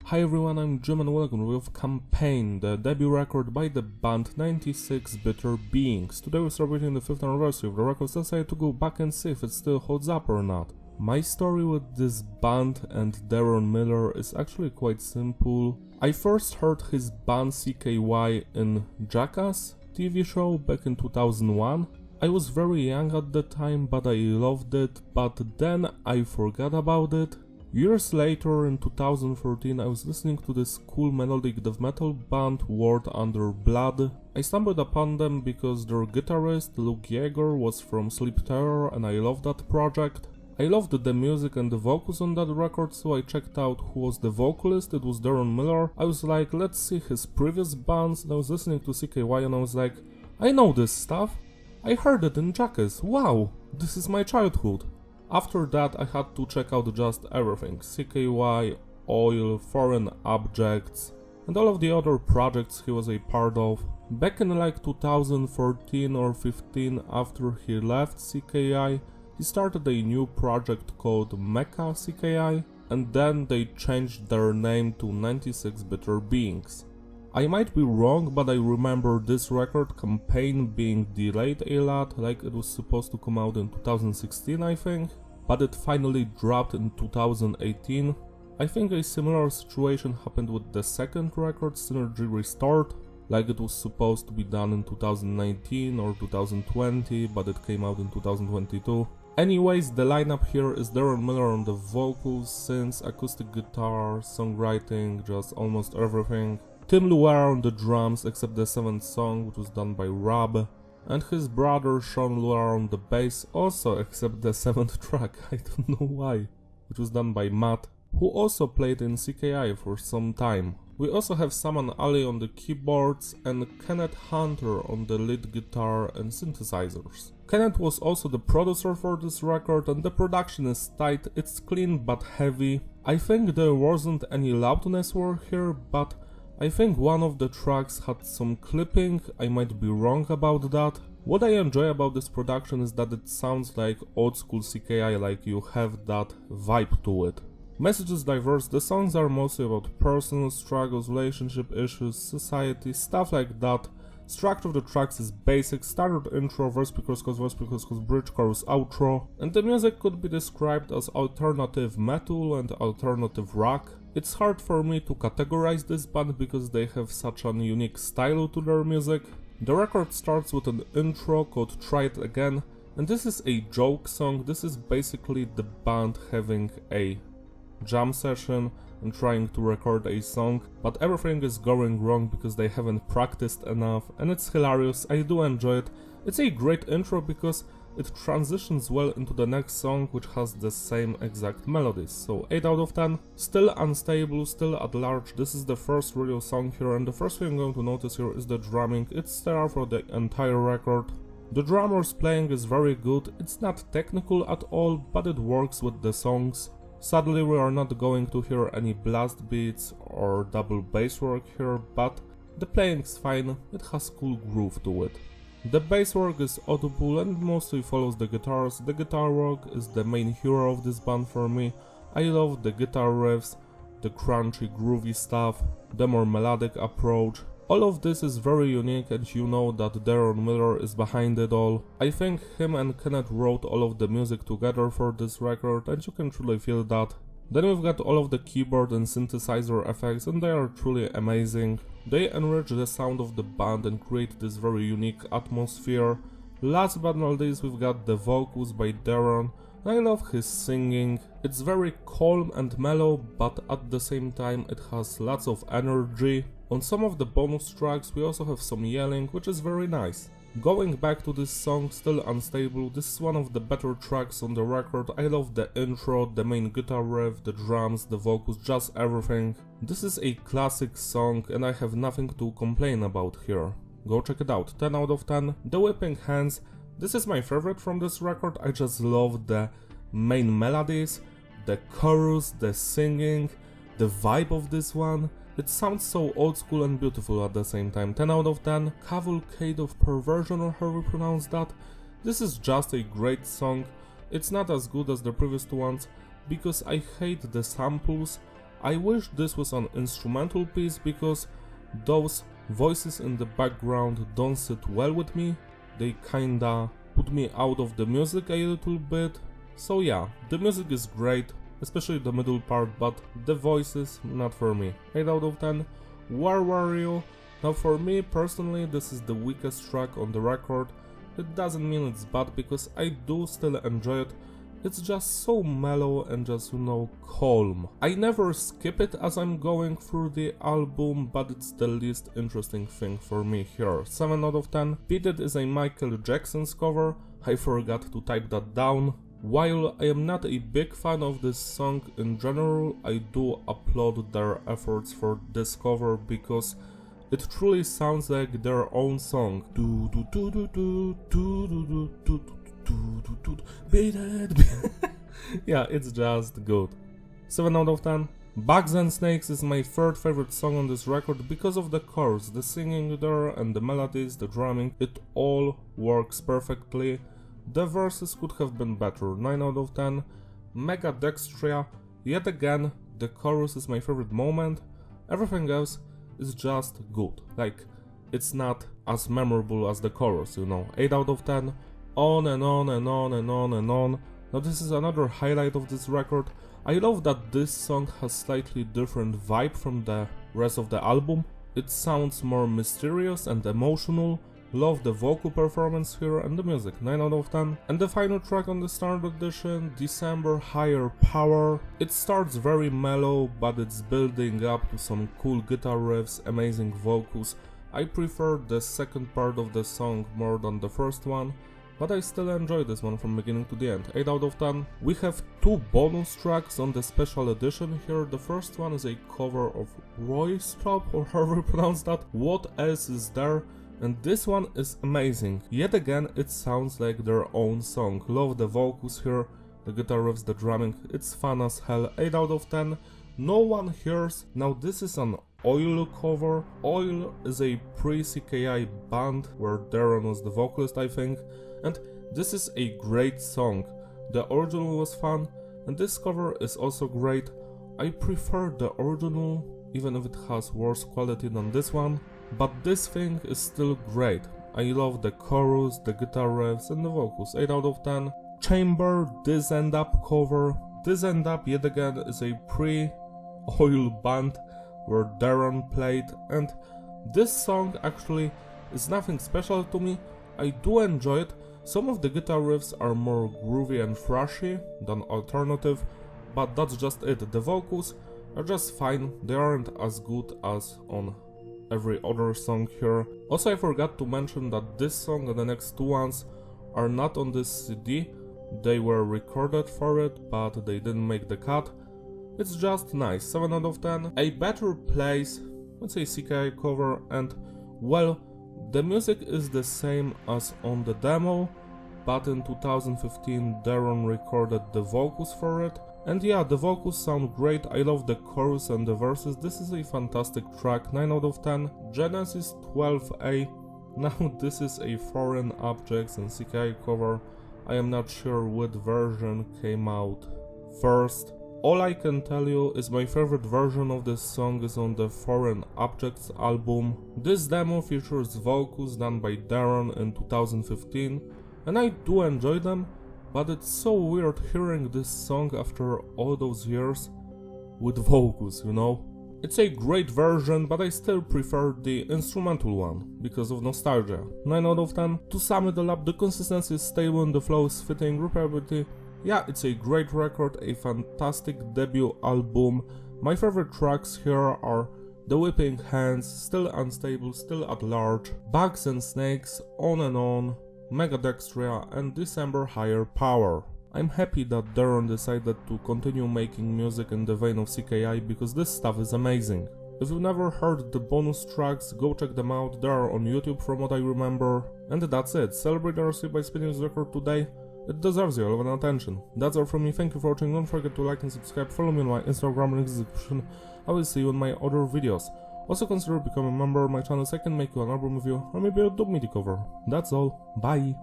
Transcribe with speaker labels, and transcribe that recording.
Speaker 1: Hi everyone, I'm Jim and welcome with Campaign, the debut record by the band 96 Bitter Beings. Today we're celebrating the 5th anniversary of the record, so I decided to go back and see if it still holds up or not. My story with this band and Darren Miller is actually quite simple. I first heard his band CKY in Jackass TV show back in 2001. I was very young at the time, but I loved it, but then I forgot about it. Years later, in 2013, I was listening to this cool melodic death metal band Word Under Blood. I stumbled upon them because their guitarist, Luke Yeager, was from Sleep Terror and I loved that project. I loved the music and the vocals on that record, so I checked out who was the vocalist. It was Darren Miller. I was like, let's see his previous bands, and I was listening to CKY and I was like, I know this stuff. I heard it in Jackass. Wow, this is my childhood. After that I had to check out just everything, CKY, Oil, Foreign Objects, and all of the other projects he was a part of. Back in like 2014 or 15, after he left CKI, he started a new project called Mecha CKI, and then they changed their name to 96 Bitter Beings. I might be wrong, but I remember this record Campaign being delayed a lot, like it was supposed to come out in 2016 I think, but it finally dropped in 2018. I think a similar situation happened with the second record, Synergy Restored, like it was supposed to be done in 2019 or 2020, but it came out in 2022. Anyways, the lineup here is Darren Miller on the vocals, synths, acoustic guitar, songwriting, just almost everything. Tim Luer on the drums, except the 7th song, which was done by Rob, and his brother Sean Luer on the bass, also except the 7th track, I don't know why, which was done by Matt, who also played in CKI for some time. We also have Saman Ali on the keyboards and Kenneth Hunter on the lead guitar and synthesizers. Kenneth was also the producer for this record, and the production is tight, it's clean but heavy. I think there wasn't any loudness work here, but I think one of the tracks had some clipping, I might be wrong about that. What I enjoy about this production is that it sounds like old school CKI, like you have that vibe to it. Message is diverse, the songs are mostly about personal struggles, relationship issues, society, stuff like that. Structure of the tracks is basic, standard intro, verse pre-chorus, bridge, chorus, outro, and the music could be described as alternative metal and alternative rock. It's hard for me to categorize this band because they have such an unique style to their music. The record starts with an intro called Try It Again, and this is a joke song. This is basically the band having a jam session and trying to record a song, but everything is going wrong because they haven't practiced enough, and it's hilarious. I do enjoy it. It's a great intro because it transitions well into the next song, which has the same exact melodies, so 8 out of 10. Still unstable, still at large. This is the first real song here, and the first thing I'm going to notice here is the drumming. It's there for the entire record. The drummer's playing is very good. It's not technical at all, but it works with the songs. Sadly, we are not going to hear any blast beats or double bass work here, but the playing's fine, it has cool groove to it. The bass work is audible and mostly follows the guitars. The guitar work is the main hero of this band for me. I love the guitar riffs, the crunchy groovy stuff, the more melodic approach. All of this is very unique, and you know that Darren Miller is behind it all. I think him and Kenneth wrote all of the music together for this record, and you can truly feel that. Then we've got all of the keyboard and synthesizer effects, and they are truly amazing. They enrich the sound of the band and create this very unique atmosphere. Last but not least, we've got the vocals by Darren. I love his singing. It's very calm and mellow, but at the same time it has lots of energy. On some of the bonus tracks we also have some yelling, which is very nice. Going back to this song, Still Unstable, this is one of the better tracks on the record. I love the intro, the main guitar riff, the drums, the vocals, just everything. This is a classic song and I have nothing to complain about here. Go check it out, 10 out of 10. The Whipping Hands, this is my favorite from this record. I just love the main melodies, the chorus, the singing, the vibe of this one. It sounds so old school and beautiful at the same time. 10 out of 10. Cavalcade of Perversion, or however you pronounce that. This is just a great song. It's not as good as the previous two ones because I hate the samples. I wish this was an instrumental piece because those voices in the background don't sit well with me. They kinda put me out of the music a little bit. So yeah, the music is great, especially the middle part, but the voices, not for me. 8 out of 10. Where were you? Now for me personally, this is the weakest track on the record. It doesn't mean it's bad because I do still enjoy it. It's just so mellow and just, calm. I never skip it as I'm going through the album, but it's the least interesting thing for me here. 7 out of 10. Beat It is a Michael Jackson's cover. I forgot to type that down. While I am not a big fan of this song in general, I do applaud their efforts for this cover because it truly sounds like their own song. Yeah, it's just good. 7 out of 10. Bugs and Snakes is my third favorite song on this record because of the chorus, the singing there and the melodies, the drumming, it all works perfectly. The verses could have been better. 9 out of 10. Mega Dextria, yet again, the chorus is my favorite moment. Everything else is just good. Like, it's not as memorable as the chorus, 8 out of 10. On and on and on and on and on. Now this is another highlight of this record. I love that this song has slightly different vibe from the rest of the album. It sounds more mysterious and emotional. Love the vocal performance here and the music. 9 out of 10. And the final track on the standard edition, December Higher Power. It starts very mellow, but it's building up to some cool guitar riffs, amazing vocals. I prefer the second part of the song more than the first one, but I still enjoy this one from beginning to the end. 8 out of 10. We have 2 bonus tracks on the special edition here. The first one is a cover of Roy's Top, or however you pronounce that. What Else Is There? And this one is amazing. Yet again, it sounds like their own song. Love the vocals here, the guitar riffs, the drumming. It's fun as hell. 8 out of 10. No One Hears. Now this is an Oil cover. Oil is a pre-CKI band where Darren was the vocalist, I think. And this is a great song. The original was fun, and this cover is also great. I prefer the original, even if it has worse quality than this one, but this thing is still great. I love the chorus, the guitar riffs and the vocals. 8 out of 10. Chamber, This End Up cover. This End Up yet again is a pre-Oil band where Darren played, and this song actually is nothing special to me. I do enjoy it. Some of the guitar riffs are more groovy and thrashy than alternative, but that's just it. The vocals are just fine, they aren't as good as on every other song here. Also, I forgot to mention that this song and the next 2 ones are not on this CD. They were recorded for it, but they didn't make the cut. It's just nice. 7 out of 10. A Better Place, let's say CKI cover, and well, the music is the same as on the demo, but in 2015 Darren recorded the vocals for it. And yeah, the vocals sound great. I love the chorus and the verses. This is a fantastic track. 9 out of 10. Genesis 12A. Now this is a Foreign Objects and CKI cover. I am not sure which version came out first. All I can tell you is my favorite version of this song is on the Foreign Objects album. This demo features vocals done by Darren in 2015, and I do enjoy them, but it's so weird hearing this song after all those years with vocals, It's a great version, but I still prefer the instrumental one because of nostalgia. 9 out of 10. To sum it all up, the consistency is stable and the flow is fitting. Repairability, yeah, it's a great record, a fantastic debut album. My favorite tracks here are The Whipping Hands, Still Unstable, Still at Large, Bugs and Snakes, On and On, Mega Dextria and December Higher Power. I'm happy that Darren decided to continue making music in the vein of CKI because this stuff is amazing. If you've never heard the bonus tracks, go check them out, they are on YouTube from what I remember. And that's it, celebrate RC by spinning this record today. It deserves your love and attention. That's all from me, thank you for watching, don't forget to like and subscribe, follow me on my Instagram link in the description. I will see you in my other videos. Also consider becoming a member of my channel so I can make you an album review or maybe a dub MIDI cover. That's all, bye!